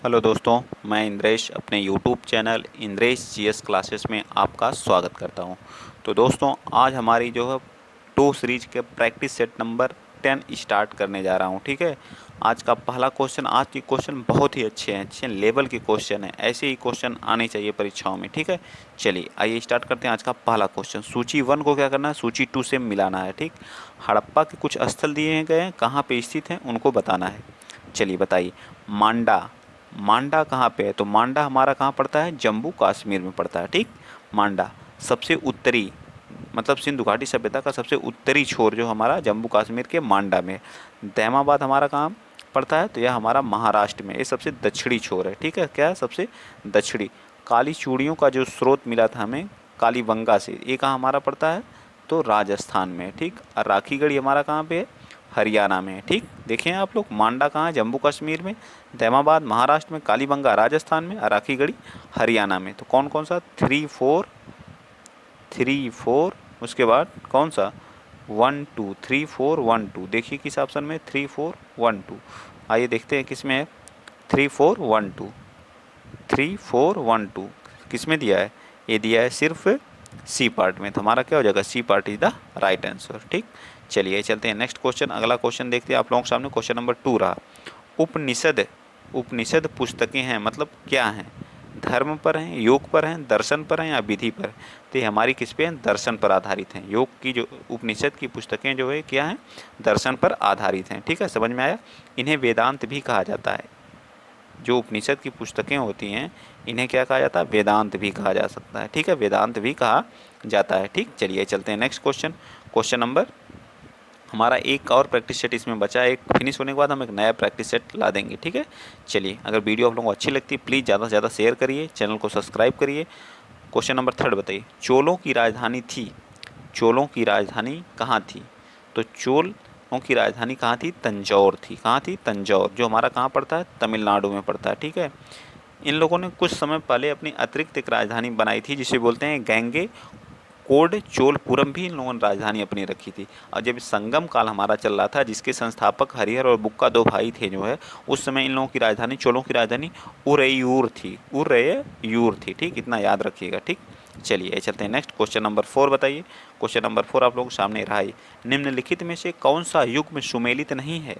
Hello दोस्तों, मैं इंद्रेश अपने YouTube channel Indresh GS classes में आपका स्वागत करता हूं। तो दोस्तों, आज हमारी जो है टू सीरीज के प्रैक्टिस सेट नंबर 10 स्टार्ट करने जा रहा हूं। ठीक है, आज का पहला क्वेश्चन, आज के क्वेश्चन बहुत ही अच्छे हैं, अच्छे लेवल के क्वेश्चन हैं। ऐसे ही क्वेश्चन आने चाहिए परीक्षाओं में। ठीक है, चलिए आइए स्टार्ट करते हैं। आज का पहला क्वेश्चन, सूची 1 को क्या करना है, सूची 2 से मिलाना है। ठीक, हड़प्पा के कुछ स्थल दिए गए हैं, कहाँ पे स्थित हैं उनको बताना है। चलिए बताइए। मांडा, मांडा कहाँ पे है? तो मांडा हमारा कहाँ पड़ता है? जम्मू कश्मीर में पड़ता है। ठीक, मांडा सबसे उत्तरी, मतलब सिंधु घाटी सभ्यता का सबसे उत्तरी छोर जो हमारा जम्मू कश्मीर के मांडा में। दैमाबाद हमारा कहाँ पड़ता है? तो यह हमारा महाराष्ट्र में, ये सबसे दक्षिणी छोर है। ठीक है, क्या है? सबसे दक्षिणी। काली चूड़ियों का जो स्रोत मिला था हमें कालीबंगा से, ये कहाँ हमारा पड़ता है? तो राजस्थान में। ठीक, और राखीगढ़ी हमारा कहाँ पे है? हरियाणा में। ठीक, देखें आप लोग, मांडा कहाँ है? जम्मू कश्मीर में। दैमाबाद महाराष्ट्र में, कालीबंगा राजस्थान में, और राखीगढ़ी हरियाणा में। तो कौन कौन सा? 3 4 उसके बाद कौन सा? 1 2 3 4 1 2। देखिए किस ऑप्शन में? 3 4 1 2। आइए देखते हैं किस में है। 3 4 1 2 किस में दिया है? ये दिया है सिर्फ सी पार्ट में। तो हमारा क्या हो जाएगा? C part is the right answer. ठीक, चलिए चलते हैं नेक्स्ट क्वेश्चन। अगला क्वेश्चन देखते हैं आप लोगों के सामने। क्वेश्चन नंबर 2 रहा। उपनिषद, उपनिषद पुस्तकें हैं, मतलब क्या हैं? धर्म पर हैं, योग पर हैं, दर्शन पर हैं, या विधि पर? तो ये हमारी किस पे हैं? दर्शन पर आधारित हैं। योग की जो उपनिषद की पुस्तकें जो है क्या हैं? दर्शन पर आधारित हैं। ठीक है, समझ में आया? इन्हें वेदांत भी कहा जाता है। जो उपनिषद की पुस्तकें होती हैं, इन्हें क्या कहा जाता है? वेदांत भी कहा जा सकता है। ठीक है, वेदांत भी कहा जाता है। ठीक, चलिए चलते हैं नेक्स्ट क्वेश्चन। क्वेश्चन नंबर, हमारा एक और प्रैक्टिस सेट इसमें बचा है। एक फिनिश होने के बाद हम एक नया प्रैक्टिस सेट ला देंगे। ठीक है, चलिए, अगर वीडियो आप लोगों को अच्छी लगती है प्लीज़ ज़्यादा से ज़्यादा शेयर करिए, चैनल को सब्सक्राइब करिए। क्वेश्चन नंबर 3 बताइए। चोलों की राजधानी थी, चोलों की राजधानी कहाँ थी? तो चोलों की राजधानी कहाँ थी? तंजौर थी। कहाँ थी? तंजौर, जो हमारा कहाँ पड़ता है? तमिलनाडु में पड़ता है। ठीक है, इन लोगों ने कुछ समय पहले अपनी अतिरिक्त एक राजधानी बनाई थी जिसे बोलते हैं गंगे कोड चोलपुरम, भी इन लोगों ने राजधानी अपनी रखी थी। और जब संगम काल हमारा चल रहा था, जिसके संस्थापक हरिहर और बुक्का दो भाई थे जो है, उस समय इन लोगों की राजधानी, चोलों की राजधानी उरैयूर थी। उरैयूर थी। ठीक, इतना याद रखिएगा। ठीक, चलिए चलते हैं नेक्स्ट। क्वेश्चन नंबर 4 बताइए। क्वेश्चन नंबर 4 आप लोगों के सामने रहा है। निम्नलिखित में से कौन सा युग्म सुमेलित नहीं है?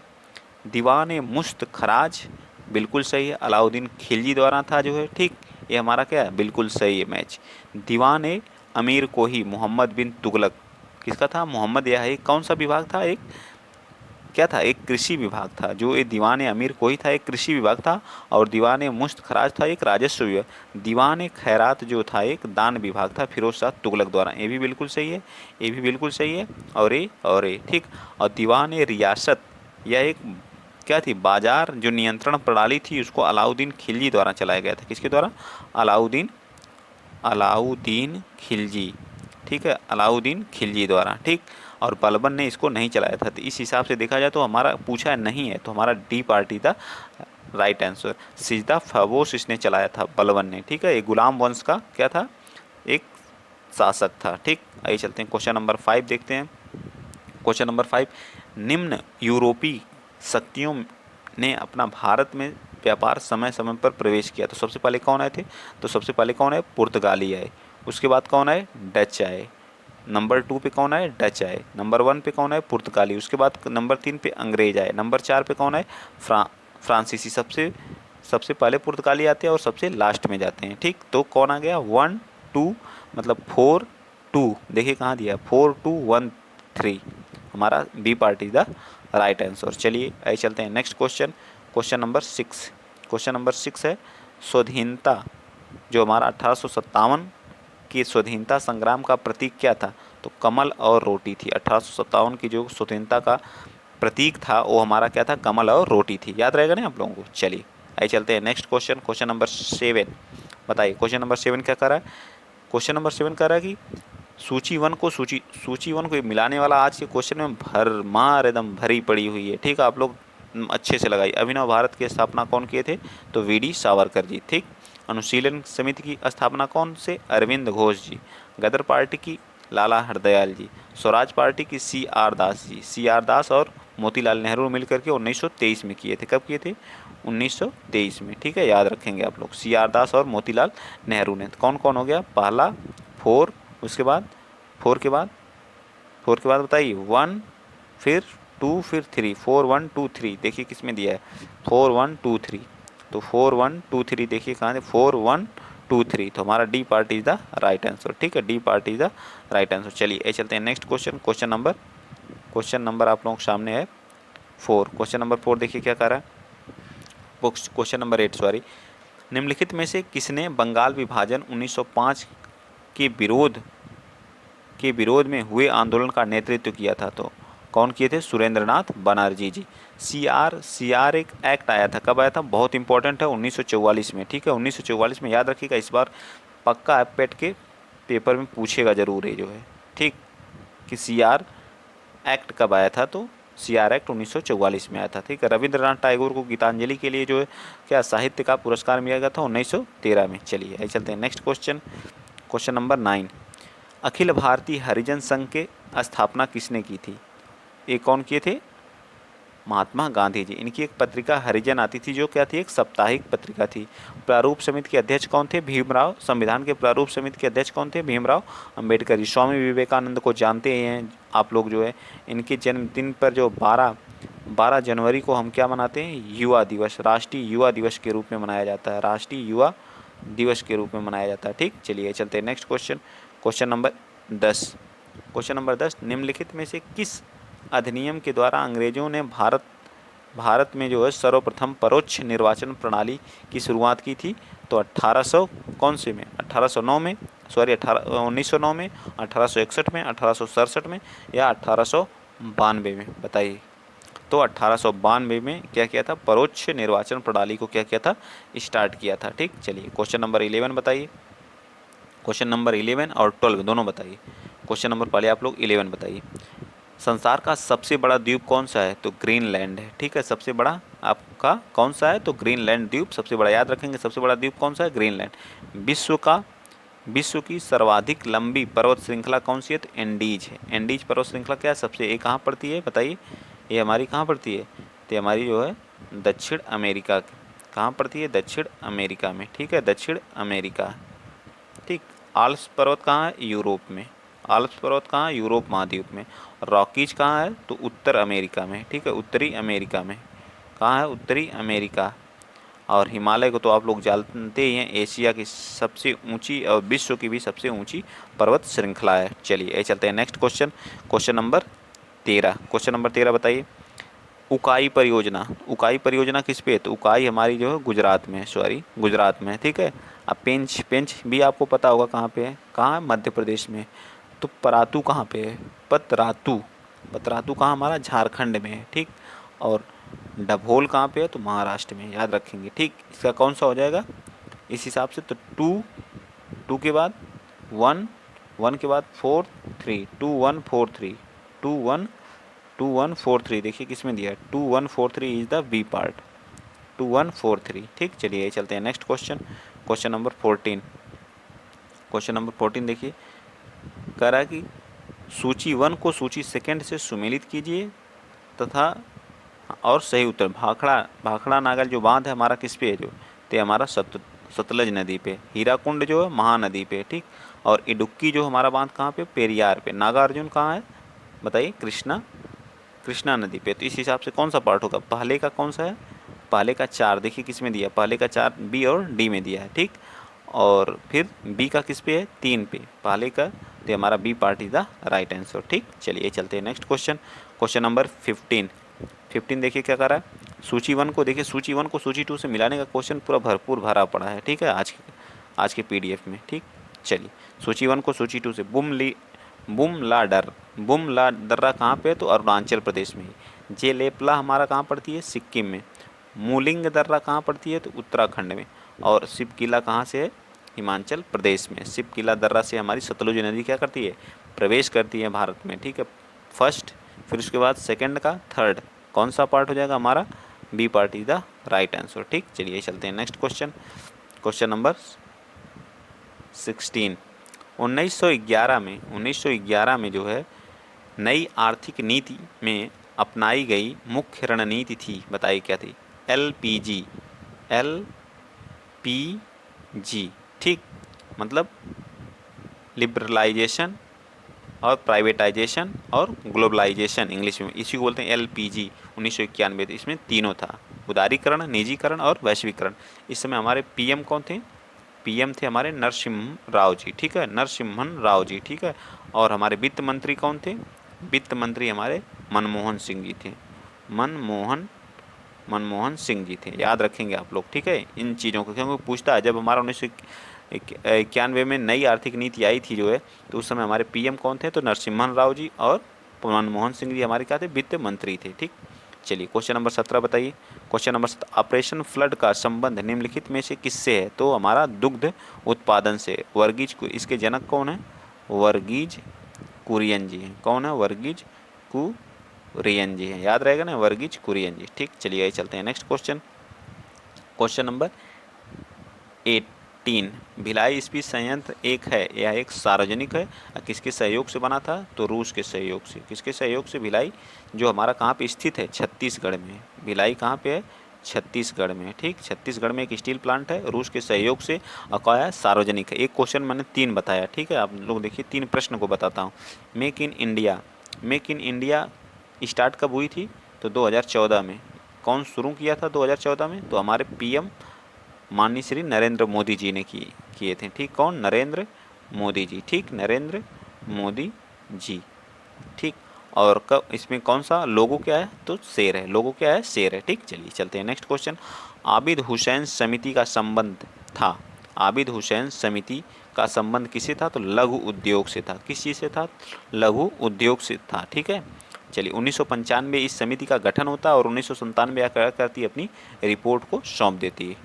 दीवान मुश्त खराज, बिल्कुल सही है, अलाउद्दीन खिलजी द्वारा था जो है। ठीक, ये हमारा क्या है? बिल्कुल सही है मैच। दीवान अमीर कोही, मोहम्मद बिन तुगलक, किसका था? मोहम्मद। यह एक कौन सा विभाग था? एक क्या था? एक कृषि विभाग था। जो ये दीवान अमीर कोही था, एक कृषि विभाग था। और दीवान मुश्त खराज था, एक राजस्व विभाग। दीवान खैरात जो था, एक दान विभाग था फिरोज शाह तुगलक द्वारा। ये भी बिल्कुल सही है, ये भी बिल्कुल सही है, और ये ठीक। और दीवान रियासत, यह एक क्या थी? बाजार जो नियंत्रण प्रणाली थी, उसको अलाउद्दीन खिलजी द्वारा चलाया गया था। किसके द्वारा? अलाउद्दीन अलाउद्दीन खिलजी। ठीक है, अलाउद्दीन खिलजी द्वारा। ठीक, और बलबन ने इसको नहीं चलाया था। तो इस हिसाब से देखा जाए तो हमारा पूछा नहीं है, तो हमारा डी पार्टी था राइट आंसर। सिजदा फवोस इसने चलाया था, बलबन ने। ठीक है, ये गुलाम वंश का क्या था? एक शासक था। ठीक, आइए चलते हैं क्वेश्चन नंबर 5 देखते हैं। क्वेश्चन नंबर 5, निम्न यूरोपीय शक्तियों ने अपना भारत में व्यापार समय समय पर प्रवेश किया। तो सबसे पहले कौन आए थे? तो सबसे पहले कौन आए? पुर्तगाली आए। उसके बाद कौन आए? डच आए। नंबर 2 पे कौन आए? डच आए। नंबर 1 पे कौन आए? पुर्तगाली। उसके बाद नंबर 3 पे अंग्रेज आए। नंबर 4 पे कौन आए? फ्रांसीसी। सबसे सबसे पहले पुर्तगाली आते हैं और सबसे लास्ट में जाते हैं। ठीक, तो कौन आ गया? 1 2, मतलब 4 2। देखिए कहाँ दिया? 4 2 1 3, हमारा B part is the right answer. चलिए आइए चलते हैं next question. Question number 6, question number 6 है स्वाधीनता, जो हमारा 1857 की स्वाधीनता संग्राम का प्रतीक क्या था? तो कमल और रोटी थी। 1857 की जो स्वतंत्रता का प्रतीक था वो हमारा क्या था? कमल और रोटी थी। याद रहेगा ना आप लोगों को? चलिए आइए चलते हैं नेक्स्ट क्वेश्चन। क्वेश्चन नंबर 7 बताइए। क्वेश्चन नंबर 7 क्या कर रहा है? क्वेश्चन नंबर 7 कह रहा है कि सूची वन को मिलाने वाला आज के क्वेश्चन में भरमार एकदम भरी पड़ी हुई है। ठीक है, आप लोग अच्छे से लगाइए। अभिनव भारत की स्थापना कौन किए थे? तो वी.डी. सावरकर जी। ठीक, अनुशीलन समिति की स्थापना कौन से? अरविंद घोष जी। गदर पार्टी की लाला हरदयाल जी। स्वराज पार्टी की C R Das ji. C R दास और मोतीलाल नेहरू मिलकर के 1923 में किए थे। कब किए थे? 1923 में, ठीक है, याद रखेंगे आप लोग। CR दास और मोतीलाल नेहरू ने। कौन कौन हो गया? पहला 4, उसके बाद 4 के बाद, 4 के बाद बताइए 1, फिर 2, फिर 3, 4 1 2 3। देखिए किस में दिया है? 4 1 2 3। तो 4 1 2 3 देखिए कहाँ है? 4 1 2 3। तो हमारा D part is the right answer, ठीक है, D part is the right answer. चलिए ये चलते हैं नेक्स्ट क्वेश्चन। क्वेश्चन नंबर आप लोगों के सामने है 4। क्वेश्चन नंबर 4 देखिए क्या कह रहा है? Question number 8 sorry. निम्नलिखित में से किसने बंगाल विभाजन 1905 के विरोध में हुए आंदोलन का नेतृत्व किया था? तो कौन किए थे? सुरेंद्रनाथ बनर्जी जी। सीआर एक एक्ट आया था। कब आया था? बहुत इंपॉर्टेंट है, 1944 में, ठीक है, 1944 में। याद रखिएगा, इस बार पक्का पेट के पेपर में पूछेगा जरूर ये जो है, ठीक, कि सीआर एक्ट कब आया था? तो सीआर एक्ट 1944 में आया था, ठीक है। रविंद्रनाथ टैगोर को गीतांजलि के लिए जो है क्या साहित्य का पुरस्कार मिला गया था? 1913 में। चलिए आइए चलते हैं next question. Question number 9। Akhil Bharatiya हरिजन संघ के स्थापना किसने की थी? ये कौन किए थे? महात्मा गांधी जी। इनकी एक पत्रिका हरिजन आती थी, जो क्या थी? एक साप्ताहिक पत्रिका थी। प्रारूप समिति के अध्यक्ष कौन थे? भीमराव। संविधान के प्रारूप समिति के अध्यक्ष कौन थे? भीमराव अम्बेडकर जी। स्वामी विवेकानंद को जानते हैं आप लोग जो है। इनके जन्मदिन पर जो 12 जनवरी को हम क्या मनाते हैं? युवा दिवस, राष्ट्रीय युवा दिवस के रूप में मनाया जाता है, राष्ट्रीय युवा दिवस के रूप में मनाया जाता है, ठीक। चलिए चलते हैं next question. Question number 10। Question number 10। निम्नलिखित में से किस अधिनियम के द्वारा अंग्रेजों ने भारत में जो है सर्वप्रथम परोक्ष निर्वाचन प्रणाली की शुरुआत की थी? तो 1800 कौन से में? 1809 में, सॉरी 1909 में, 1861 में, 1867 में, या 1892 में? बताइए। तो 1892 में क्या किया था? परोक्ष निर्वाचन प्रणाली को क्या किया था? स्टार्ट किया था, ठीक। चलिए क्वेश्चन नंबर 11 बताइए। क्वेश्चन नंबर 11 और 12 दोनों बताइए। क्वेश्चन नंबर पहले आप लोग 11 बताइए। संसार का सबसे बड़ा द्वीप कौन सा है? तो ग्रीनलैंड है, ठीक है। सबसे बड़ा आपका कौन सा है? तो ग्रीनलैंड द्वीप सबसे बड़ा। याद रखेंगे, सबसे बड़ा द्वीप कौन सा है? ग्रीनलैंड। विश्व की सर्वाधिक लंबी पर्वत श्रृंखला कौन सी है? तो एंडीज है। एंडीज पर्वत श्रृंखला क्या है? सबसे, ये कहाँ पड़ती है बताइए? ये हमारी कहाँ पड़ती है? तो हमारी जो है दक्षिण अमेरिका, कहाँ पड़ती है? दक्षिण अमेरिका में, ठीक है, दक्षिण अमेरिका, ठीक। आल्प्स पर्वत कहाँ है? यूरोप में। आल्प्स पर्वत कहाँ है? यूरोप महाद्वीप में। रॉकीज कहाँ है? तो उत्तर अमेरिका में, ठीक है, उत्तरी अमेरिका में। कहाँ है? उत्तरी अमेरिका। और हिमालय को तो आप लोग जानते ही हैं, एशिया की सबसे ऊंची और विश्व की भी सबसे ऊंची पर्वत श्रृंखला है। चलिए ये चलते हैं next question. Question number 13। Question number 13 बताइए। उकाई परियोजना किस पे है? तो उकाई हमारी जो है गुजरात में है, सॉरी गुजरात में है, ठीक है। अब पेंच भी आपको पता होगा कहाँ पे है? कहाँ है? मध्य प्रदेश में। तो परातू कहाँ पे है? पतरातू कहाँ? हमारा झारखंड में है, ठीक। और डभोल कहाँ पे है? तो महाराष्ट्र में, याद रखेंगे, ठीक। इसका कौन सा हो जाएगा इस हिसाब से? तो 2 के बाद 1, 1 के बाद 4 3, 2 1 4 3, 2 1 2 1 4 3। देखिए किस में दिया है? 2 1 4 3 इज द बी पार्ट, 2 1 4 3, ठीक। चलिए चलते हैं next question. Question number 14। Question number 14 देखिए, कह रहा है कि सूची 1 को सूची सेकंड से सुमेलित कीजिए तथा, और सही उत्तर भाखड़ा नागल जो बांध है हमारा किस पे है? जो तो हमारा सतलज नदी पे। हीराकुंड जो है महानदी पे, ठीक। और इडुक्की जो हमारा बांध कहाँ पे? पेरियार पे। नागार्जुन कहाँ है बताइए? कृष्णा नदी पे। तो इस हिसाब से कौन सा पार्ट होगा? पहले का कौन सा है? पहले का 4 देखिए किस में दिया? पहले का 4 बी और डी में दिया है, ठीक। और फिर बी का किस पे है? 3 पे पहले का। तो हमारा B part is the right answer, ठीक। चलिए चलते हैं नेक्स्ट क्वेश्चन। क्वेश्चन नंबर 15 देखिए क्या कर रहा है? सूची 1 को देखिए, सूची 1 को सूची 2 से मिलाने का क्वेश्चन पूरा भरपूर भरा पड़ा है, ठीक है, आज के पीडीएफ में, ठीक। चलिए सूची 1 को सूची 2 से। बुमला दर्रा कहाँ पे है? तो अरुणाचल प्रदेश में। जेलेपला हमारा कहाँ पड़ती है? सिक्किम में। मूलिंग दर्रा कहाँ पड़ती है? तो उत्तराखंड में। और शिवकिला कहाँ से है? हिमाचल प्रदेश में। शिवकिला दर्रा से हमारी सतलुज नदी क्या करती है? प्रवेश करती है भारत में, ठीक है। फर्स्ट, फिर उसके बाद सेकंड का थर्ड कौन सा पार्ट हो जाएगा हमारा? B part is the right answer, ठीक। चलिए चलते हैं नेक्स्ट क्वेश्चन। Question number 16। 1911 में जो है नई आर्थिक नीति में अपनाई गई मुख्य रणनीति थी, बताइए क्या थी? LPG, LPG, ठीक, मतलब लिबरलाइजेशन और प्राइवेटाइजेशन और ग्लोबलाइजेशन इंग्लिश में, इसी को बोलते हैं LPG। 1991, इसमें तीनों था, उदारीकरण, निजीकरण और वैश्वीकरण। इस समय हमारे PM कौन थे? PM थे हमारे नरसिम्हा राव जी, ठीक है, नरसिम्हन राव जी, ठीक है। और हमारे वित्त मंत्री कौन थे? वित्त मंत्री हमारे मनमोहन सिंह जी थे, मनमोहन सिंह जी थे, याद रखेंगे आप लोग, ठीक है, इन चीज़ों को, क्योंकि पूछता है जब हमारा 1991 में नई आर्थिक नीति आई थी जो है, तो उस समय हमारे PM कौन थे? तो नरसिम्हन राव जी और मनमोहन सिंह जी हमारे क्या थे? वित्त मंत्री थे, ठीक। चलिए क्वेश्चन नंबर 17 बताइए। क्वेश्चन नंबर 17, ऑपरेशन फ्लड का संबंध निम्नलिखित में से किससे है? तो हमारा दुग्ध उत्पादन से। वर्गीज, इसके जनक कौन है? वर्गीज कुरियन जी हैं। कौन है? वर्गीज कुरियन जी हैं, याद रहेगा ना, वर्गीज कुरियन जी, ठीक। चलिए आइए चलते हैं next question. Question number 18, Bhilai इस्पात संयंत्र एक है, यह एक सार्वजनिक है, किसके सहयोग से बना था? तो रूस के सहयोग से। किसके सहयोग से? भिलाई जो हमारा कहाँ पे स्थित है? छत्तीसगढ़ में। भिलाई कहाँ पे है? छत्तीसगढ़ में, ठीक। छत्तीसगढ़ में एक स्टील प्लांट है, रूस के सहयोग से, और क्या है? सार्वजनिक है। एक क्वेश्चन मैंने 3 बताया, ठीक है, आप लोग देखिए 3 प्रश्न को बताता हूँ। Make in India, make in India start कब हुई थी? तो 2014 में। कौन शुरू किया था 2014 में? तो हमारे PM माननीय श्री नरेंद्र मोदी जी ने किए थे, ठीक। कौन? नरेंद्र मोदी जी, ठीक, नरेंद्र मोदी जी, ठीक। और कब इसमें कौन सा लोगो क्या है? तो शेर है, लोगो क्या है? शेर है, ठीक। चलिए चलते हैं नेक्स्ट क्वेश्चन। आबिद हुसैन समिति का संबंध था, आबिद हुसैन समिति का संबंध किससे था? तो लघु उद्योग से था। किस चीज़ से था? लघु उद्योग से था, ठीक है। चलिए 1995 इस समिति का गठन होता है और 1997 क्या करती है? अपनी रिपोर्ट को सौंप देती है।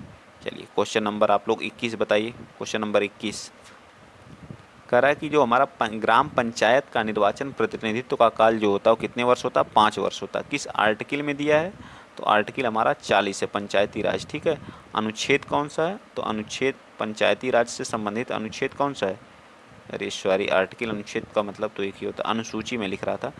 चलिए क्वेश्चन नंबर आप लोग 21 बताइए। क्वेश्चन नंबर 21 कह रहा है कि जो हमारा ग्राम पंचायत का निर्वाचन प्रतिनिधित्व का काल जो होता है वो कितने वर्ष होता है? 5 वर्ष होता है। किस आर्टिकल में दिया है? तो आर्टिकल हमारा 40 है, पंचायती राज, ठीक है। अनुच्छेद कौन सा है? तो अनुच्छेद, पंचायती राज से संबंधित अनुच्छेद कौन सा है? अरे सॉरी, आर्टिकल अनुच्छेद का मतलब तो एक ही होता है, अनुसूची में लिख रहा था,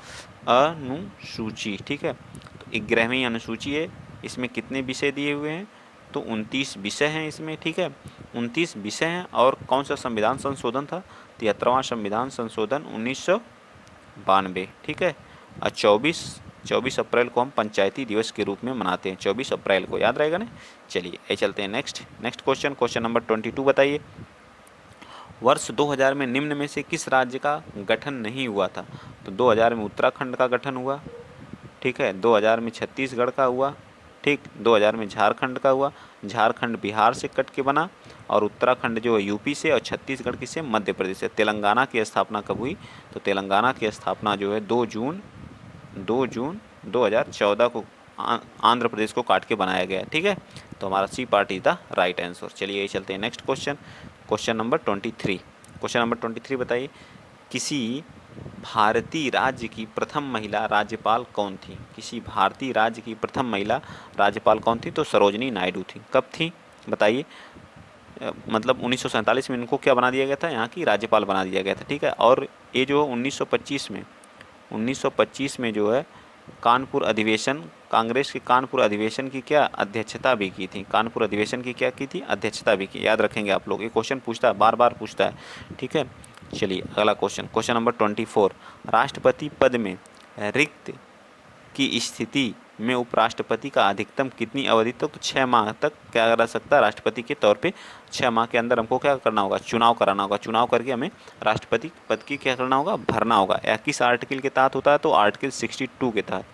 अनुसूची, ठीक है। तो 11वीं अनुसूची है, इसमें कितने विषय दिए हुए हैं? तो 29 विषय हैं इसमें, ठीक है, 29 विषय हैं। और कौन सा संविधान संशोधन था? 73वां संविधान संशोधन 1992, ठीक है। और 24 अप्रैल को हम पंचायती दिवस के रूप में मनाते हैं, 24 अप्रैल को, याद रहेगा ना। चलिए ये चलते हैं नेक्स्ट क्वेश्चन। क्वेश्चन नंबर 22 बताइए। वर्ष 2000 में निम्न में से किस राज्य का गठन नहीं हुआ था? तो 2000 में उत्तराखंड का गठन हुआ, ठीक है, 2000 में छत्तीसगढ़ का हुआ, ठीक, 2000 में झारखंड का हुआ, झारखंड बिहार से कट के बना, और उत्तराखंड जो है यूपी से, और छत्तीसगढ़ किससे? मध्य प्रदेश से। तेलंगाना की स्थापना कब हुई? तो तेलंगाना की स्थापना जो है 2 जून 2014 को आंध्र प्रदेश को काट के बनाया गया, ठीक है। तो हमारा C part is the right answer. चलिए यही चलते हैं next question. Question number 23, question number 23 बताइए। किसी भारतीय राज्य की प्रथम महिला राज्यपाल कौन थी? किसी भारतीय राज्य की प्रथम महिला राज्यपाल कौन थी? तो सरोजनी नायडू थी। कब थी बताइए? मतलब 1947 में इनको क्या बना दिया गया था? यहाँ की राज्यपाल बना दिया गया था, ठीक है। और ये जो 1925 में जो है कानपुर अधिवेशन, कांग्रेस के कानपुर अधिवेशन की क्या अध्यक्षता भी की थी? कानपुर अधिवेशन की क्या की थी? अध्यक्षता भी की, याद रखेंगे आप लोग, ये क्वेश्चन पूछता है, बार बार पूछता है, ठीक है। चलिए अगला क्वेश्चन, क्वेश्चन नंबर 24, राष्ट्रपति पद में रिक्त की स्थिति में उपराष्ट्रपति का अधिकतम कितनी अवधि तक? तो 6 माह तक क्या रह सकता है राष्ट्रपति के तौर पे? 6 माह के अंदर हमको क्या करना होगा? चुनाव कराना होगा, चुनाव करके हमें राष्ट्रपति पद की क्या करना होगा? भरना होगा। या किस आर्टिकल के तहत होता है? तो आर्टिकल 62 के तहत,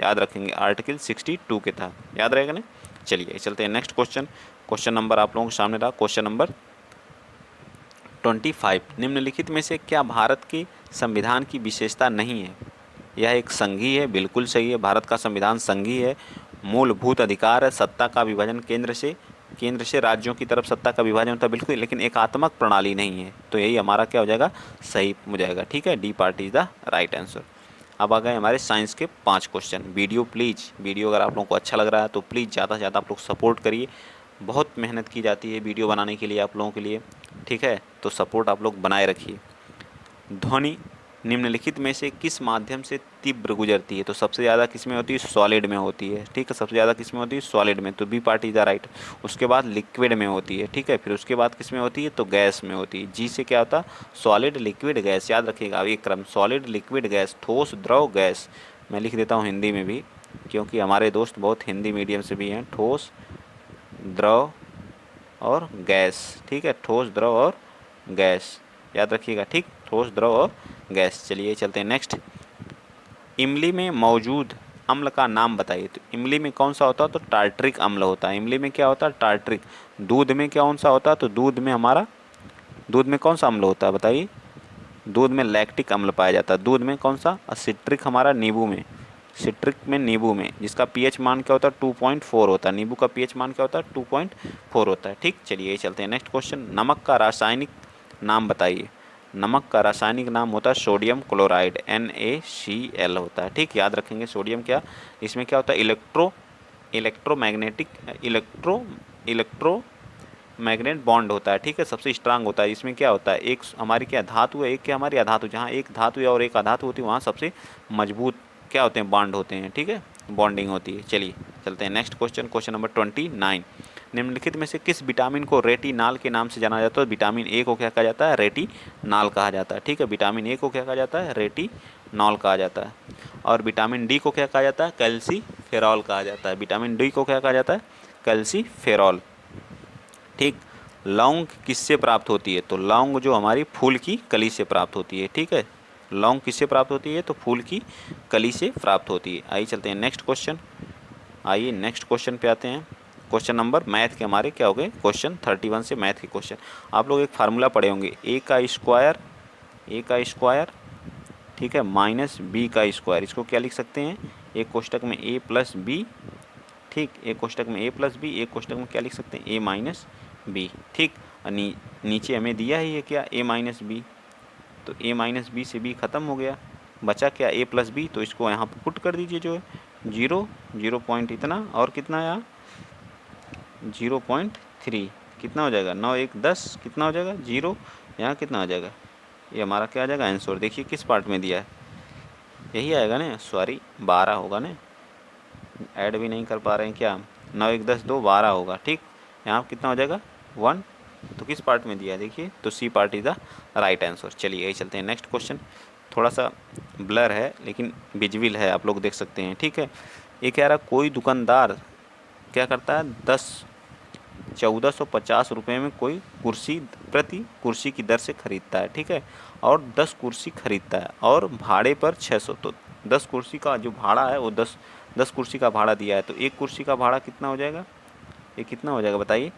याद रखेंगे, आर्टिकल 62 के तहत, याद रहेगा ना। चलिए चलते हैं नेक्स्ट क्वेश्चन। क्वेश्चन नंबर आप लोगों के सामने रहा, क्वेश्चन नंबर 25, निम्नलिखित में से क्या भारत के संविधान की विशेषता नहीं है? यह एक संघीय है, बिल्कुल सही है, भारत का संविधान संघीय है। मूलभूत अधिकार है, सत्ता का विभाजन केंद्र से राज्यों की तरफ सत्ता का विभाजन होता है, बिल्कुल, लेकिन एकात्मक प्रणाली नहीं है। तो यही हमारा क्या हो जाएगा? सही हो जाएगा, ठीक है, D part is the right answer. अब आ गए हमारे साइंस के 5 क्वेश्चन। वीडियो अगर आप लोगों को अच्छा लग रहा है तो प्लीज़ ज़्यादा से ज़्यादा आप लोग सपोर्ट करिए। बहुत मेहनत की जाती है वीडियो बनाने के लिए आप लोगों के लिए, ठीक है, तो सपोर्ट आप लोग बनाए रखिए। ध्वनि निम्नलिखित में से किस माध्यम से तीव्र गुजरती है? तो सबसे ज़्यादा किस में होती है? सॉलिड में होती है, ठीक है, सबसे ज़्यादा किस में होती है? सॉलिड में, तो B part is the right. उसके बाद लिक्विड में होती है, ठीक है, फिर उसके बाद किस में होती है? तो गैस में होती है। जी से क्या होता है? सॉलिड, लिक्विड, गैस, याद रखिएगा अब ये क्रम, सॉलिड, लिक्विड, गैस, ठोस, द्रव, गैस। मैं लिख देता हूँ हिंदी में भी, क्योंकि हमारे दोस्त बहुत हिंदी मीडियम से भी हैं। ठोस, द्रव और गैस, ठीक है, ठोस, द्रव और गैस, याद रखिएगा, ठीक, ठोस, द्रव और गैस। चलिए चलते हैं नेक्स्ट। इमली में मौजूद अम्ल का नाम बताइए। तो इमली में कौन सा होता है? तो टार्ट्रिक अम्ल होता है। इमली में क्या होता है? टार्ट्रिक। दूध में कौन सा होता है? तो दूध में हमारा, दूध में कौन सा अम्ल होता है बताइए? दूध में लैक्टिक अम्ल पाया जाता है। दूध में कौन सा? सिट्रिक हमारा नींबू में, सिट्रिक में नींबू में, जिसका पीएच मान क्या होता है? 2.4 होता है। नींबू का पीएच मान क्या होता है? 2.4 होता है, ठीक। चलिए चलते हैं नेक्स्ट क्वेश्चन। नमक का रासायनिक नाम बताइए। नमक का रासायनिक नाम होता है सोडियम क्लोराइड, NaCl होता है, ठीक, याद रखेंगे। सोडियम क्या, इसमें क्या होता है? इलेक्ट्रोमैग्नेटिक इलेक्ट्रो मैग्नेट बॉन्ड होता है, ठीक है, सबसे स्ट्रांग होता है। इसमें क्या होता है? एक हमारी क्या धातु है, एक क्या हमारी अधातु। जहाँ एक धातु है और एक अधातु होती है, वहाँ सबसे मजबूत क्या होते हैं? बॉन्ड होते हैं, ठीक है, बॉन्डिंग होती है। चलिए चलते हैं नेक्स्ट क्वेश्चन, क्वेश्चन नंबर 29। निम्नलिखित में से किस विटामिन को रेटिनाल के नाम से जाना जाता है? विटामिन ए को क्या कहा जाता है? रेटिनाल कहा जाता है, ठीक है, विटामिन ए को क्या कहा जाता है? रेटिनॉल कहा जाता है। और विटामिन डी को क्या कहा जाता है? कैल्सीफेरॉल कहा जाता है। विटामिन डी को क्या कहा जाता है? कैल्सीफेरॉल, ठीक। लौंग किससे प्राप्त होती है? तो लौंग जो हमारी फूल की कली से प्राप्त होती है, ठीक है, लौंग किससे प्राप्त होती है? तो फूल की कली से प्राप्त होती है। आइए चलते हैं नेक्स्ट क्वेश्चन। आइए नेक्स्ट क्वेश्चन पे आते हैं। क्वेश्चन नंबर मैथ के हमारे क्या हो गए? क्वेश्चन 31 से मैथ के क्वेश्चन। आप लोग एक फार्मूला पढ़े होंगे, ए का स्क्वायर, ठीक है, माइनस बी का स्क्वायर। इसको क्या लिख सकते हैं? एक कोष्टक में ए प्लस बी, ठीक, एक कोष्टक में ए प्लस बी, एक कोष्टक में क्या लिख सकते हैं? ए माइनस बी, ठीक। और नीचे हमें दिया ही है क्या? ए माइनस बी, तो ए माइनस बी से बी खत्म हो गया, बचा क्या? ए प्लस बी। तो इसको यहाँ पर पुट कर दीजिए, जो है 0 पॉइंट इतना और कितना यहाँ 0.3, कितना हो जाएगा? 9 1 10, कितना हो जाएगा? 0, यहाँ कितना हो जाएगा? ये हमारा क्या आ जाएगा? आंसर। देखिए किस पार्ट में दिया है, यही आएगा ना, सॉरी 12 होगा ना, ऐड भी नहीं कर पा रहे हैं क्या हम? 9 1 10 2 12 होगा, ठीक। यहाँ कितना हो जाएगा? 1। तो किस पार्ट में दिया है? देखिए, तो C part is the right answer. चलिए यही चलते हैं नेक्स्ट क्वेश्चन। थोड़ा सा ब्लर है लेकिन विजुअल है, आप लोग देख सकते हैं, ठीक है। ये कह रहा कोई दुकानदार क्या करता है? 1450 रुपये में कोई कुर्सी प्रति कुर्सी की दर से खरीदता है, ठीक है, और 10 कुर्सी खरीदता है और भाड़े पर 600। तो 10 कुर्सी का जो भाड़ा है वो 10 कुर्सी का भाड़ा दिया है। तो एक कुर्सी का भाड़ा कितना हो जाएगा? ये कितना हो जाएगा बताइए?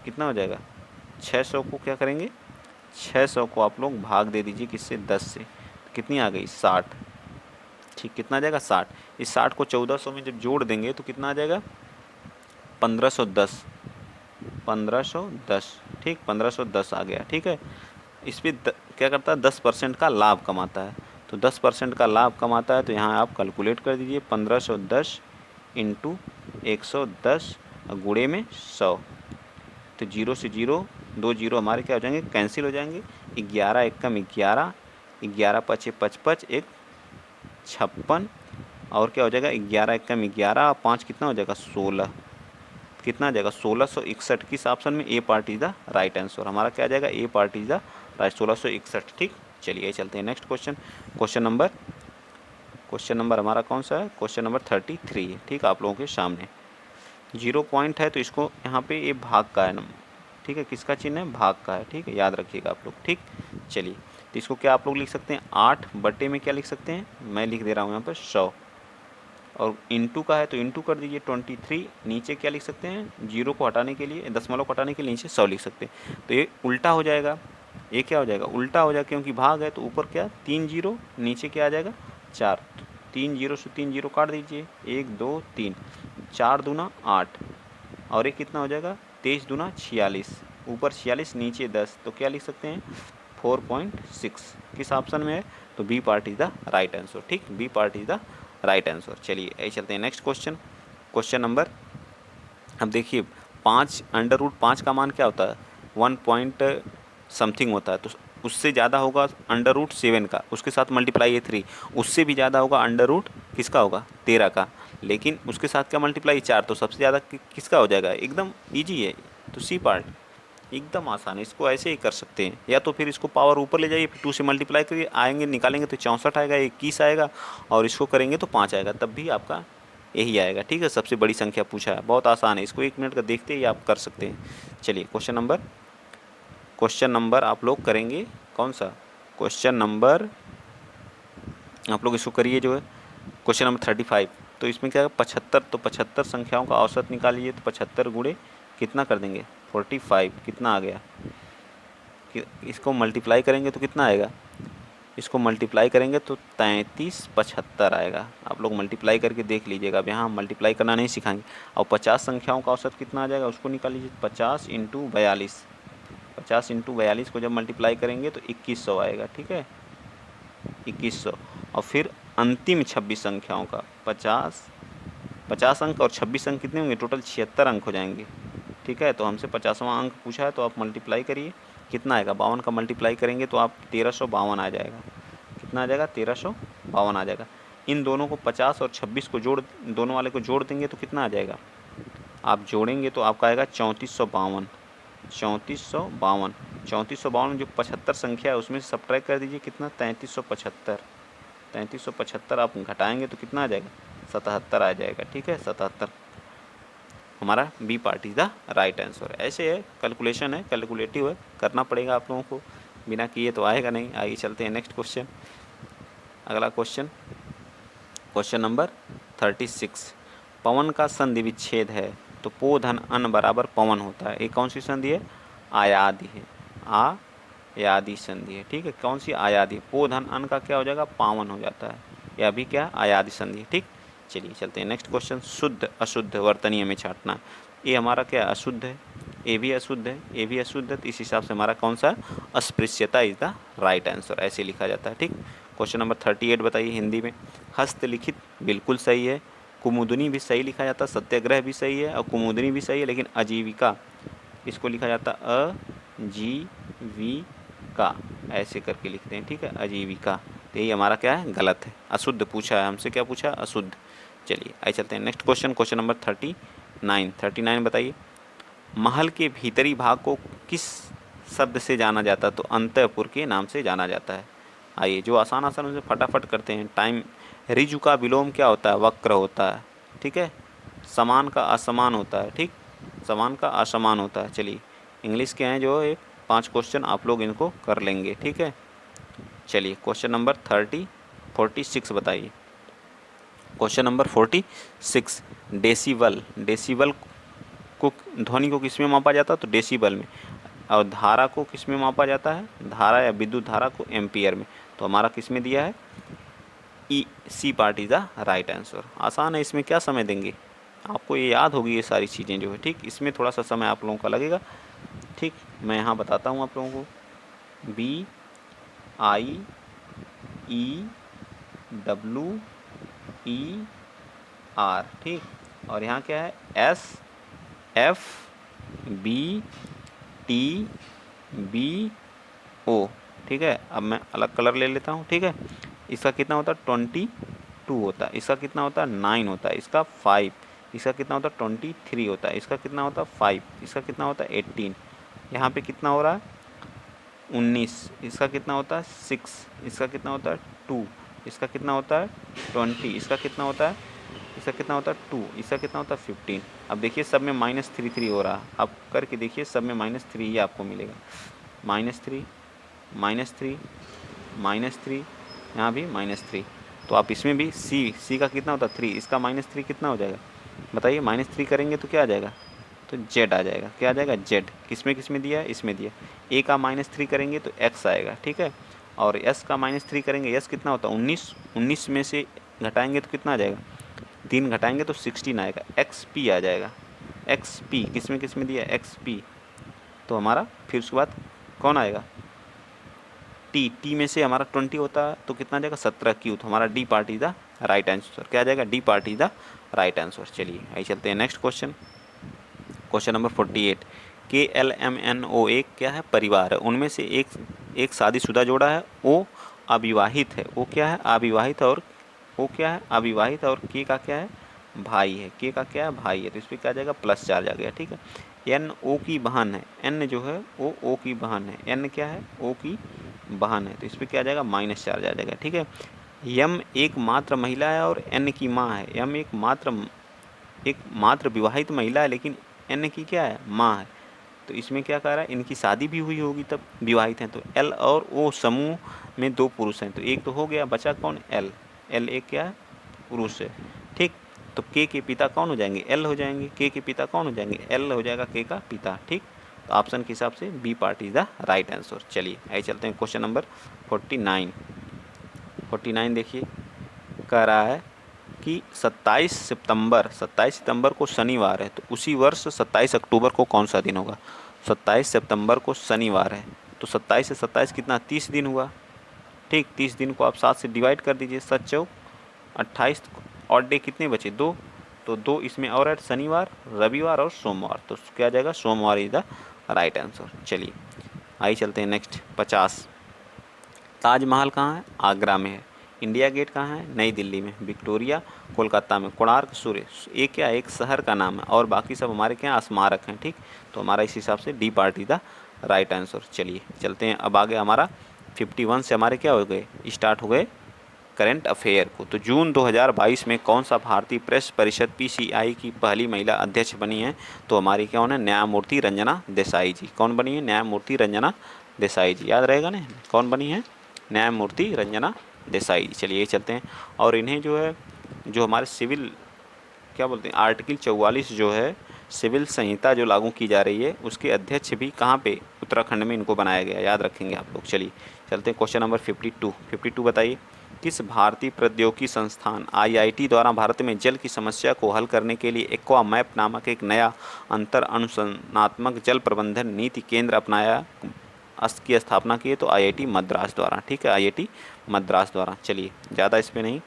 कितना हो जाएगा? 600 को क्या करेंगे? 600 को आप लोग भाग दे दीजिए किससे? 10 से। कितनी आ गई? 60, ठीक, कितना आ जाएगा? 60। इस 60 को 1400 में जब जोड़ देंगे तो कितना आ जाएगा? 1510, 1510, ठीक, 1510 आ गया, ठीक है। इस पर क्या करता है? 10% का लाभ कमाता है। तो 10% का लाभ कमाता है, तो यहाँ आप कैलकुलेट कर दीजिए, 1510 इंटू 110 गुणे में 100। तो 0 से 0, 2 0 हमारे क्या हो जाएंगे? कैंसिल हो जाएंगे। 11 एकम 11, 11 पचे 55, 1 56, और क्या हो जाएगा? 11 एकम 11 और 5 कितना हो जाएगा? 16, कितना आ जाएगा? 1661। किस ऑप्शन में? A part is the right answer. हमारा क्या आ जाएगा? A part is the right, 1661, ठीक। चलिए चलते हैं नेक्स्ट क्वेश्चन। क्वेश्चन नंबर हमारा कौन सा है? क्वेश्चन नंबर 33 है, ठीक, आप लोगों के सामने। 0 पॉइंट है तो इसको यहाँ पे ये भाग का है ना, ठीक है, किसका चिन्ह है? भाग का है, ठीक है, याद रखिएगा आप लोग, ठीक। चलिए, तो इसको क्या आप लोग लिख सकते हैं? 8 बटे में क्या लिख सकते हैं? मैं लिख दे रहा हूँ यहाँ पर 100, और इंटू का है तो इंटू कर दीजिए 23। नीचे क्या लिख सकते हैं? 0 को हटाने के लिए, दशमलव को हटाने के लिए नीचे 100 लिख सकते हैं। तो ये उल्टा हो जाएगा, ये क्या हो जाएगा? उल्टा हो जाएगा, क्योंकि भाग है तो ऊपर क्या? 3 0, नीचे क्या आ जाएगा? 4। 3 0 से 3 0 काट दीजिए, 1 2 3, 4 दूना 8, और एक कितना हो जाएगा? 23 दूना 46, ऊपर 46 नीचे 10, तो क्या लिख सकते हैं? 4.6। किस ऑप्शन में है? तो B part is the right answer, ठीक, B part is the right answer. चलिए यही चलते हैं नेक्स्ट क्वेश्चन। क्वेश्चन नंबर, अब देखिए 5 अंडर रूट 5 का मान क्या होता है? 1 पॉइंट समथिंग होता है। तो उससे ज़्यादा होगा √7 का, उसके साथ मल्टीप्लाई है 3, उससे भी ज़्यादा होगा √ किसका होगा 13 का, लेकिन उसके साथ क्या मल्टीप्लाई 4, तो सबसे ज़्यादा किसका हो जाएगा। एकदम ईजी है, तो सी पार्ट एकदम आसान है, इसको ऐसे ही कर सकते हैं। या तो फिर इसको पावर ऊपर ले जाइए, फिर 2 से मल्टीप्लाई करिए, आएंगे निकालेंगे तो 64 आएगा, 21 आएगा, और इसको करेंगे तो 5 आएगा, तब भी आपका यही आएगा। ठीक है, सबसे बड़ी संख्या पूछा है, बहुत आसान है, इसको 1 मिनट का देखते ही आप कर सकते हैं। चलिए क्वेश्चन नंबर आप लोग करेंगे कौन सा क्वेश्चन नंबर, आप लोग इसको करिए जो है क्वेश्चन नंबर 35। तो इसमें क्या है 75, तो 75 संख्याओं का औसत निकालिए, तो 75 गुणे कितना कर देंगे 45, कितना आ गया, इसको मल्टीप्लाई करेंगे तो कितना आएगा, इसको मल्टीप्लाई करेंगे तो 3375 आएगा। आप लोग मल्टीप्लाई करके देख लीजिएगा, अब यहाँ हम मल्टीप्लाई करना नहीं सिखाएंगे। और 50 संख्याओं का औसत कितना आ जाएगा उसको निकाल लीजिए, 50 × 42, 50 × 42 को जब मल्टीप्लाई करेंगे तो 2100 आएगा। ठीक है 2100, और फिर अंतिम 26 संख्याओं का 50 अंक और 26 अंक कितने होंगे, टोटल 76 अंक हो जाएंगे। ठीक है, तो हमसे 50वां अंक पूछा है, तो आप मल्टीप्लाई करिए, कितना आएगा 52 का मल्टीप्लाई करेंगे तो आप 1352 आ जाएगा। कितना आ जाएगा 1352 आ जाएगा। इन दोनों को 50 और 26 को दोनों वाले को जोड़ देंगे तो कितना आ जाएगा, आप जोड़ेंगे तो आपका आएगा 3452, 3452, 3452 जो 75 संख्या है उसमें से सब्ट्रैक्ट कर दीजिए, कितना 3375, 3375 आप घटाएंगे तो कितना आ जाएगा 77 आ जाएगा। ठीक है 77 हमारा B part is the right answer. ऐसे है, कैलकुलेशन है, कैलकुलेटिव है, करना पड़ेगा आप लोगों को, बिना किए तो आएगा नहीं। आइए चलते हैं नेक्स्ट क्वेश्चन, अगला क्वेश्चन नंबर 36। पवन का संधि विच्छेद है तो पो धन अन बराबर पवन होता है। ये कौन सी संधि है, आयादी है, आयादी संधि है। ठीक है, कौन सी आयादी, पो धन अन का क्या हो जाएगा पावन हो जाता है, यह भी क्या आयादी संधि है। ठीक, चलिए चलते हैं नेक्स्ट क्वेश्चन। शुद्ध अशुद्ध वर्तनीय में छांटना, ये हमारा क्या अशुद्ध है, ए भी अशुद्ध है, ए भी अशुद्ध है, तो इस हिसाब से हमारा कौन सा अस्पृश्यता इज द राइट आंसर, ऐसे लिखा जाता है। ठीक, क्वेश्चन नंबर 38 बताइए हिंदी में। हस्तलिखित बिल्कुल सही है, कुमुदनी भी सही लिखा जाता है, सत्याग्रह भी सही है और कुमुदनी भी सही है, लेकिन आजीविका इसको लिखा जाता अजीविका, ऐसे करके लिखते हैं। ठीक है आजीविका, तो यही हमारा क्या है गलत है, अशुद्ध पूछा है हमसे, क्या पूछा अशुद्ध। चलिए आइए चलते हैं नेक्स्ट क्वेश्चन नंबर 39 बताइए। महल के भीतरी भाग को किस शब्द से जाना जाता है, तो अंतःपुर के नाम से जाना जाता है। आइए जो आसान उसे फटाफट करते हैं। टाइम, ऋजु का विलोम क्या होता है, वक्र होता है। ठीक है, समान का असमान होता है। ठीक, समान का असमान होता है। चलिए इंग्लिश के हैं जो ये 5 क्वेश्चन, आप लोग इनको कर लेंगे। ठीक है, चलिए क्वेश्चन नंबर 46 बताइए। क्वेश्चन नंबर 46, डेसिबल, डेसिबल को ध्वनि को किस में मापा जाता है, तो डेसिबल में। और धारा को किस में मापा जाता है, धारा या विद्युत धारा को एम्पियर में। तो हमारा किस में दिया है, ई, C part is the right answer. आसान है, इसमें क्या समय देंगे, आपको ये याद होगी ये सारी चीज़ें जो है। ठीक, इसमें थोड़ा सा समय आप लोगों का लगेगा। ठीक, मैं यहाँ बताता हूँ आप लोगों को, BIEWER। ठीक, और यहाँ क्या है SFBTBO। ठीक है, अब मैं अलग कलर ले लेता हूँ। ठीक है, इसका कितना होता है 22 होता है, इसका कितना होता है 9 होता है, इसका 5, इसका कितना होता है 23 होता है, इसका कितना होता है 5, इसका कितना होता है 18, यहाँ पे कितना हो रहा है 19, इसका कितना होता है 6, इसका कितना होता है 2, इसका कितना होता है 20, इसका कितना होता है 2, इसका कितना होता है 15। अब देखिए सब में -3 हो रहा है, आप करके देखिए सब में -3 ही आपको मिलेगा, -3, यहाँ भी -3। तो आप इसमें भी सी का कितना होता है 3, इसका -3 कितना हो जाएगा बताइए, -3 करेंगे तो क्या आ जाएगा, तो जेड आ जाएगा। क्या आ जाएगा जेड, किस में दिया है, इसमें दिया। ए का -3 करेंगे तो एक्स आएगा। ठीक है, और एस का -3 करेंगे, एस कितना होता है 19 में से घटाएंगे तो कितना आ जाएगा, 3 घटाएंगे तो 16 आएगा, एक्स पी आ जाएगा। एक्स पी किस में दिया एक्स पी, तो हमारा फिर उसके बाद कौन आएगा टी में से हमारा 20 होता है तो कितना आ जाएगा 17 क्यू, तो हमारा D part is the right answer. क्या आ जाएगा, D part is the right answer. चलिए आइए चलते हैं नेक्स्ट क्वेश्चन नंबर 48। KLMNO एक क्या है परिवार है, उनमें से एक एक शादीशुदा जोड़ा है, ओ अविवाहित है, ओ क्या है अविवाहित, और ओ क्या है अविवाहित, और के का क्या है भाई है, के का क्या है भाई है, तो इस पर क्या आ जाएगा +4 आ गया। ठीक है, एन ओ की बहन है, एन जो है वो ओ की बहन है, एन क्या है ओ की बहन है, तो इस पर क्या आ जाएगा -4 आ जाएगा। ठीक है, यम एक मात्र महिला है और एन की माँ है, यम एक मात्र विवाहित महिला है, लेकिन एन की क्या है माँ है, तो इसमें क्या कह रहा है इनकी शादी भी हुई होगी तब विवाहित हैं। तो एल और ओ समूह में 2 पुरुष हैं, तो एक तो हो गया, बचा कौन एल, एल एक क्या है पुरुष है। ठीक, तो के पिता कौन हो जाएंगे एल हो जाएंगे, के पिता कौन हो जाएंगे एल हो जाएगा के का पिता। ठीक, तो ऑप्शन के हिसाब से B part is the right answer. चलिए आइए चलते हैं क्वेश्चन नंबर 49 देखिए, कह रहा है कि 27 सितंबर को शनिवार है, तो उसी वर्ष 27 अक्टूबर को कौन सा दिन होगा। 27 सितंबर को शनिवार है, तो 27 से 27 कितना 30 दिन हुआ। ठीक, 30 दिन को आप 7 से डिवाइड कर दीजिए, 7 चौक 28, और डे कितने बचे 2, तो 2 इसमें और ऐड, शनिवार रविवार और सोमवार, तो क्या आ जाएगा सोमवार इज द राइट आंसर। चलिए आइए चलते हैं नेक्स्ट 50। ताजमहल कहाँ है आगरा में है, इंडिया गेट कहाँ है नई दिल्ली में, विक्टोरिया कोलकाता में, कोणार्क सूर्य एक क्या एक शहर का नाम है, और बाकी सब हमारे क्या स्मारक हैं। ठीक, तो हमारा इस हिसाब से D part is the right answer. चलिए चलते हैं अब आगे, हमारा 51 से हमारे क्या हो गए स्टार्ट हो गए करंट अफेयर को। तो जून 2022 में कौन सा भारतीय प्रेस परिषद पीसीआई की पहली महिला अध्यक्ष बनी है, तो हमारी क्या होना न्यायमूर्ति रंजना देसाई जी। कौन बनी है न्यायमूर्ति रंजना देसाई जी, याद रहेगा ना कौन बनी है न्यायमूर्ति रंजना देसाई जी। चलिए चलते हैं, और इन्हें जो है जो हमारे सिविल क्या बोलते हैं आर्टिकल 44 जो है सिविल संहिता जो लागू की जा रही है उसके अध्यक्ष भी कहाँ पे उत्तराखंड में इनको बनाया गया, याद रखेंगे आप लोग। चलिए चलते हैं क्वेश्चन नंबर 52 बताइए, किस भारतीय प्रौद्योगिकी संस्थान आईआईटी द्वारा भारत में जल की समस्या को हल करने के लिए एक्वा मैप नामक एक नया अंतर अनुसंधानात्मक जल प्रबंधन नीति केंद्र अपनाया की स्थापना की है, तो आईआईटी मद्रास द्वारा। ठीक है, आईआईटी मद्रास द्वारा। चलिए ज़्यादा इस पर नहीं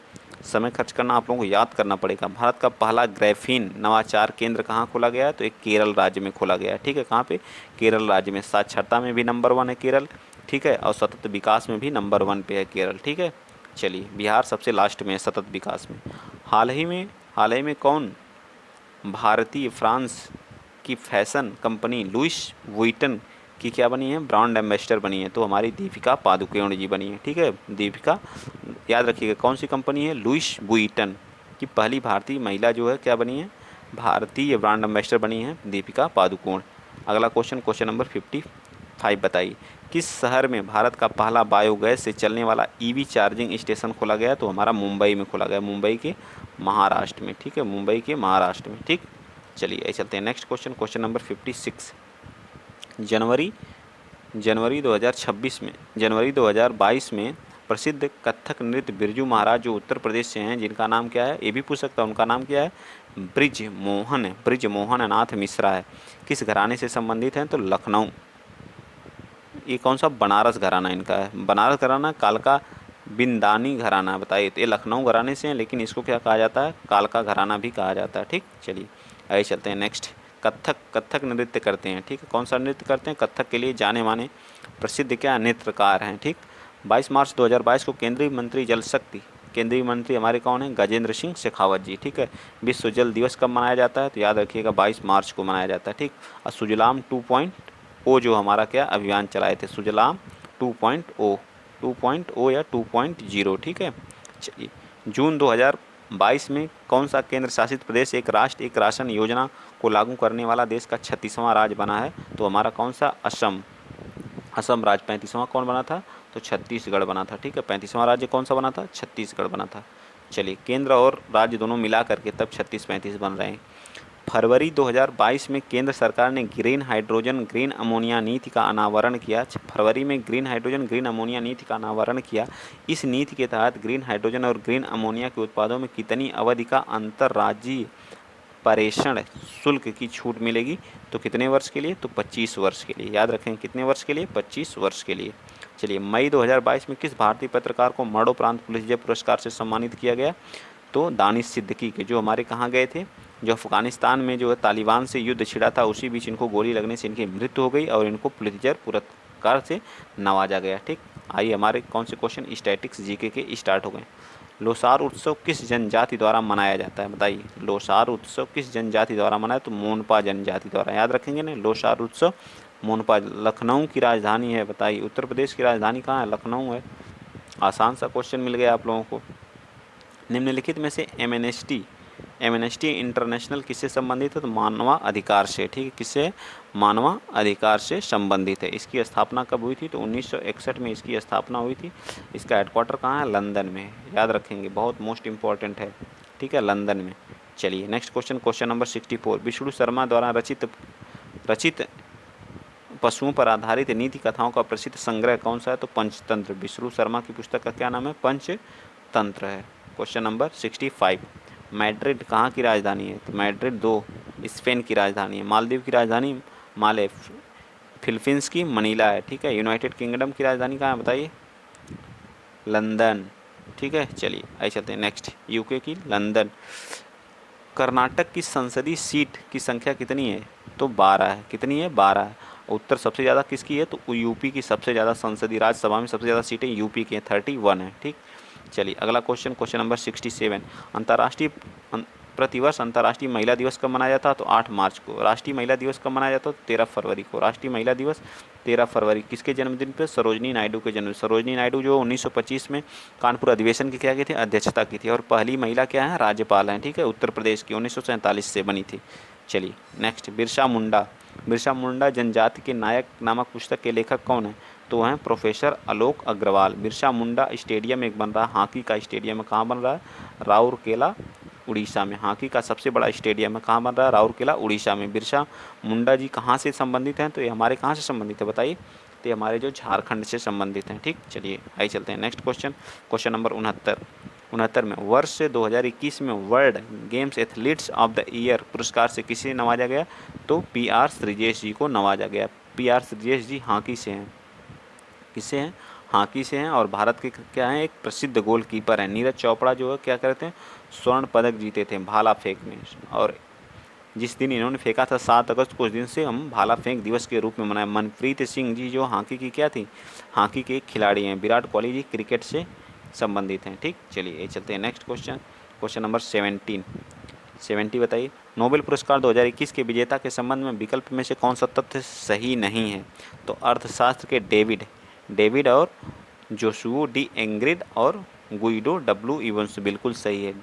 समय खर्च करना, आप लोगों को याद करना पड़ेगा। भारत का पहला ग्राफीन नवाचार केंद्र कहाँ खोला गया है, तो एक केरल राज्य में खोला गया है। ठीक है, कहाँ पे केरल राज्य में, साक्षरता में भी नंबर 1 है केरल। ठीक है, और सतत विकास में भी नंबर 1 पे है केरल। ठीक है, चलिए बिहार सबसे लास्ट में है सतत विकास में। हाल ही में कौन भारतीय फ्रांस की फैशन कंपनी लुइस वुइटन की क्या बनी है ब्रांड एम्बेसडर बनी है, तो हमारी दीपिका पादुकोण जी बनी है। ठीक है, दीपिका याद रखिएगा कौन सी कंपनी है लुइस वुइटन की पहली भारतीय महिला जो है क्या बनी है भारतीय ब्रांड एम्बेसडर बनी है दीपिका पादुकोण। अगला क्वेश्चन नंबर 55 बताइए, किस शहर में भारत का पहला बायोगैस से चलने वाला ईवी चार्जिंग स्टेशन खोला गया, तो हमारा मुंबई में खोला गया, मुंबई के महाराष्ट्र में। ठीक है, मुंबई के महाराष्ट्र में। ठीक, चलिए चलते हैं नेक्स्ट क्वेश्चन नंबर 56। जनवरी 2022 में प्रसिद्ध कथक नृत्य बिरजू महाराज जो उत्तर प्रदेश से हैं, जिनका नाम क्या है ये भी पूछ सकता है, उनका नाम क्या है ब्रिजमोहन नाथ मिश्रा है। किस घराने से संबंधित हैं, तो लखनऊ। ये कौन सा बनारस घराना इनका है, बनारस घराना कालका बिंदानी घराना, बताइए। तो ये लखनऊ घराने से हैं, लेकिन इसको क्या कहा जाता है कालका घराना भी कहा जाता है। ठीक, चलिए आइए चलते हैं नेक्स्ट। कथक नृत्य करते हैं। ठीक है, कौन सा नृत्य करते हैं कथक के लिए जाने माने प्रसिद्ध क्या नृत्यकार हैं। ठीक, 22 मार्च 2022 को केंद्रीय मंत्री हमारे कौन हैं गजेंद्र सिंह शेखावत जी। ठीक है, विश्व जल दिवस कब मनाया जाता है, तो याद रखिएगा 22 मार्च को मनाया जाता है। ठीक, और सुजलाम 2.0 जो हमारा क्या अभियान चलाए थे, सुजलाम 2.0 या 2.0। ठीक है, चलिए जून 2022 में कौन सा केंद्र शासित प्रदेश एक राष्ट्र एक राशन योजना को लागू करने वाला देश का 36वां राज्य बना है, तो हमारा कौन सा असम राज्य। 35वां कौन बना था, तो छत्तीसगढ़ बना था। ठीक है, 35वां राज्य कौन सा बना था, छत्तीसगढ़ बना था। चलिए केंद्र और राज्य दोनों मिला करके तब 36-35 बन रहे हैं। फरवरी 2022 में केंद्र सरकार ने ग्रीन हाइड्रोजन ग्रीन अमोनिया नीति का अनावरण किया। फरवरी में ग्रीन हाइड्रोजन ग्रीन अमोनिया नीति का अनावरण किया। इस नीति के तहत ग्रीन हाइड्रोजन और ग्रीन अमोनिया के उत्पादों में कितनी अवधि का अंतर्राज्यीय प्रेषण शुल्क की छूट मिलेगी, तो कितने वर्ष के लिए, तो 25 वर्ष के लिए। याद रखें कितने वर्ष के लिए, 25 वर्ष के लिए। चलिए मई 2022 में किस भारतीय पत्रकार को मरणोपरांत पुलिस विजय पुरस्कार से सम्मानित किया गया, तो दानिश सिद्दीकी के, जो हमारे कहाँ गए थे, जो अफगानिस्तान में जो है तालिबान से युद्ध छिड़ा था, उसी बीच इनको गोली लगने से इनकी मृत्यु हो गई और इनको पुलिस विजय पुरस्कार से नवाजा गया। ठीक, आइए हमारे कौन से क्वेश्चन स्टैटिक्स जीके के स्टार्ट हो गए। लोसार उत्सव किस जनजाति द्वारा मनाया जाता है, बताइए। लोसार उत्सव किस जनजाति द्वारा मनाया, तो मोनपा जनजाति द्वारा, याद रखेंगे ना। लोसार उत्सव मोनपा। लखनऊ की राजधानी है, बताइए। उत्तर प्रदेश की राजधानी कहाँ है, लखनऊ है। आसान सा क्वेश्चन मिल गया आप लोगों को। निम्नलिखित में से एमनेस्टी इंटरनेशनल किससे संबंधित है, तो मानवा अधिकार से। ठीक है, किससे, मानवा अधिकार से संबंधित है। इसकी स्थापना कब हुई थी, तो 1961 में इसकी स्थापना हुई थी। इसका हेडक्वार्टर कहाँ है, लंदन में, याद रखेंगे, बहुत मोस्ट इंपॉर्टेंट है। ठीक है, लंदन में। चलिए next question, question number 64। Vishnu Sharma द्वारा रचित पशुओं पर आधारित नीति कथाओं का प्रसिद्ध संग्रह कौन सा है, तो पंचतंत्र। विष्णु शर्मा की पुस्तक का क्या नाम है, पंचतंत्र है। Question number 65। मैड्रिड कहाँ की राजधानी है, तो मैड्रिड 2 स्पेन की राजधानी है। मालदीव की राजधानी माले, फिलीपींस की मनीला है। ठीक है, यूनाइटेड किंगडम की राजधानी कहाँ है, बताइए, लंदन। ठीक है, चलिए आइए चलते हैं नेक्स्ट, यूके की लंदन। कर्नाटक की संसदीय सीट की संख्या कितनी है, तो 12 है। कितनी है, 12 है। उत्तर सबसे ज़्यादा किसकी है, तो यूपी की सबसे ज़्यादा संसदीय राज्यसभा में सबसे ज़्यादा सीटें यूपी की हैं, 31 है। ठीक, चलिए अगला क्वेश्चन, क्वेश्चन नंबर 67। अंतर्राष्ट्रीय प्रतिवर्ष अंतर्राष्ट्रीय महिला दिवस कब मनाया जाता है, तो 8 मार्च को। राष्ट्रीय महिला दिवस कब मनाया जाता है, तो 13 फरवरी को। राष्ट्रीय महिला दिवस 13 फरवरी, किसके जन्मदिन पे, सरोजनी नायडू के जन्म। सरोजनी नायडू जो 1925 में कानपुर अधिवेशन की क्या की थी, अध्यक्षता की थी, और पहली महिला क्या है, राज्यपाल हैं। ठीक है, उत्तर प्रदेश की 1947 से बनी थी। चलिए नेक्स्ट, बिरसा मुंडा जनजाति के नायक नामक पुस्तक के लेखक कौन है, तो हैं प्रोफेसर आलोक अग्रवाल। बिरसा मुंडा स्टेडियम एक बन रहा है, हॉकी का स्टेडियम है, कहाँ बन रहा है, राउरकेला उड़ीसा में। हॉकी का सबसे बड़ा स्टेडियम है, कहाँ बन रहा है, राउरकेला उड़ीसा में। बिरसा मुंडा जी कहाँ से संबंधित हैं, तो ये हमारे कहाँ से संबंधित है, बताइए, तो ये हमारे जो झारखंड से संबंधित हैं। ठीक, चलिए आइए चलते हैं नेक्स्ट क्वेश्चन, क्वेश्चन नंबर 69 में। वर्ष 2021 में world games athletes of the year पुरस्कार से किसे नवाजा गया, तो PR श्रीजेश जी को नवाजा गया। PR श्रीजेश जी हॉकी से हैं, किससे हैं, हॉकी से हैं, और भारत के क्या हैं, एक प्रसिद्ध गोलकीपर हैं। नीरज चोपड़ा जो है क्या करते हैं, स्वर्ण पदक जीते थे भाला फेंक में, और जिस दिन इन्होंने फेंका था 7 अगस्त को, उस दिन से हम भाला फेंक दिवस के रूप में मनाए। मनप्रीत सिंह जी जो हॉकी की क्या थी, हॉकी के एक खिलाड़ी हैं। विराट कोहली जी क्रिकेट से संबंधित हैं। ठीक, चलिए ये चलते हैं नेक्स्ट क्वेश्चन, क्वेश्चन नंबर 70 बताइए। नोबेल पुरस्कार 2021 के विजेता के संबंध में विकल्प में से कौन सा तथ्य सही नहीं है, तो अर्थशास्त्र के डेविड और जोशुआ डी एंग्रिड और गुइडो W इवंस, बिल्कुल सही है।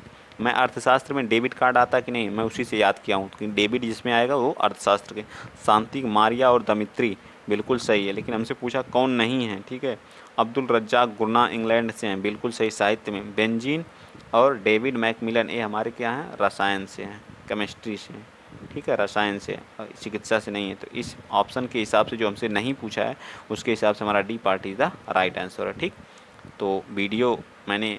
मैं अर्थशास्त्र में डेबिट कार्ड आता कि नहीं, मैं उसी से याद किया हूँ, क्योंकि डेबिट जिसमें आएगा वो अर्थशास्त्र के। शांति, मारिया और दमित्री, बिल्कुल सही है, लेकिन हमसे पूछा कौन नहीं है। ठीक है, अब्दुल रज्जाक गुरना इंग्लैंड से हैं, बिल्कुल सही साहित्य में। बेंजीन और डेविड मैकमिलन ये हमारे क्या हैं, रसायन से हैं, केमिस्ट्री से हैं। ठीक है, रसायन से, चिकित्सा से नहीं है। तो इस ऑप्शन के हिसाब से जो हमसे नहीं पूछा है उसके हिसाब से हमारा D part is the right answer है। ठीक, तो वीडियो मैंने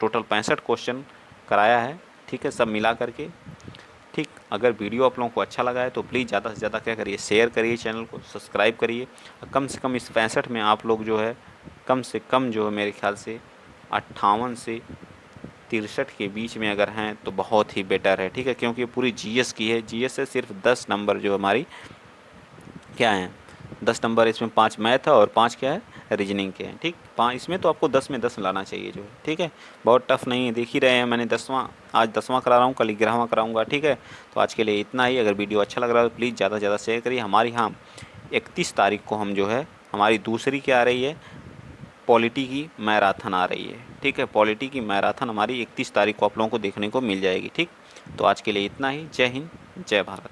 टोटल 65 क्वेश्चन कराया है। ठीक है, सब मिला करके। ठीक, अगर वीडियो आप लोगों को अच्छा लगा है तो प्लीज़ ज़्यादा से ज़्यादा क्या करिए, शेयर करिए, चैनल को सब्सक्राइब करिए। कम से कम इस 65 में आप लोग जो है कम से कम जो है मेरे ख्याल से 58 से 63 के बीच में अगर हैं तो बहुत ही बेटर है। ठीक है, क्योंकि पूरी GS की है। GS से सिर्फ 10 नंबर जो हमारी क्या हैं, 10 नंबर, इसमें 5 मैथ है और 5 क्या है, रीजनिंग के हैं। ठीक, 5 इसमें तो आपको 10 में 10 लाना चाहिए जो है। ठीक है, बहुत टफ नहीं है, देख ही रहे हैं। मैंने आज 10वां करा रहा हूँ, कल 11वां कराऊँगा। ठीक है, तो आज के लिए इतना ही। अगर वीडियो अच्छा लग रहा है तो प्लीज़ ज़्यादा से ज़्यादा शेयर करिए। हमारी 31 तारीख को हम जो है, हमारी दूसरी क्या आ रही है, पॉलिटी की मैराथन आ रही है। ठीक है, पॉलिटी की मैराथन हमारी 31 तारीख को आप लोगों को देखने को मिल जाएगी। ठीक, तो आज के लिए इतना ही। जय हिंद, जय भारत।